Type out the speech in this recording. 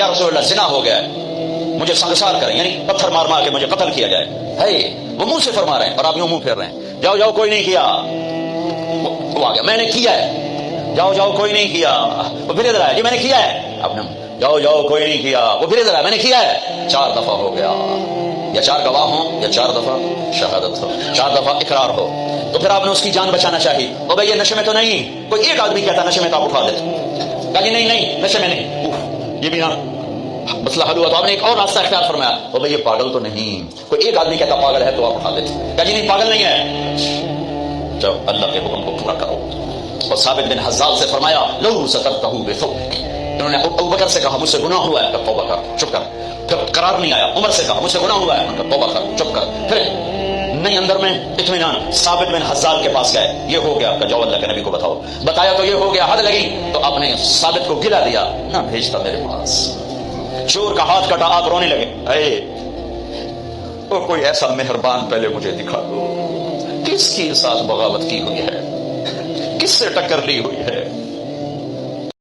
یا رسول اللہ زنا ہو گیا ہے، مجھے سنگسار کریں، یعنی پتھر مار مار کے مجھے قتل کیا جائے. ہے وہ منہ سے فرما رہے ہیں اور آپ یوں منہ پھیر رہے ہیں. جاؤ جاؤ کوئی نہیں کیا. وہ آ گیا میں نے کیا ہے. جاؤ جاؤ کوئی نہیں کیا. وہ پھر ادھر آیا جی میں نے کیا ہے. آپ نے جاؤ جاؤ کوئی نہیں کیا. وہ پھر ادھر آیا میں نے کیا ہے. 4 دفعہ ہو گیا. یا 4 گواہ ہوں یا 4 دفعہ شہادت ہو، 4 دفعہ اقرار ہو. تو پھر آپ نے اس کی جان بچانا چاہیے. او بھائی یہ نشے میں تو نہیں. کوئی ایک آدمی کہتا نشے میں تو آپ اٹھا دیتے. کہا جی نہیں نہیں نشے میں نہیں. یہ بھی نا مسئلہ حل ہوا تو آپ نے ایک اور راستہ اختیار فرمایا. او بھائی یہ پاگل تو نہیں. کوئی ایک آدمی کہتا پاگل ہے تو آپ اٹھا دیتے. کہا جی نہیں پاگل نہیں ہے. جب اللہ کے حکم کو پورا کرو. اور ثابت بن حزال سے فرمایا لو سترتہ بثوبک. انہوں نے ابو بکر سے کہا مجھ سے گناہ ہوا ہے. کہ توبہ کر چپ کر. پھر قرار نہیں آیا. عمر سے کہا مجھ سے گناہ ہوا ہے. کہ توبہ کر چپ کر. پھر نہیں اندر میں اطمینان. ثابت بن حزال کے پاس گئے. یہ ہو گیا. کہ جاؤ اللہ کے نبی کو بتاؤ. بتایا تو یہ ہو گیا. حد لگی تو آپ نے ثابت کو گلا دیا. نہ بھیجتا میرے پاس. چور کا ہاتھ کٹا آپ رونے لگے. اے تو کوئی ایسا مہربان پہلے مجھے دکھا دو. کس کے ساتھ بغاوت کی ہوئی ہے، کس سے ٹکر لی ہوئی ہے.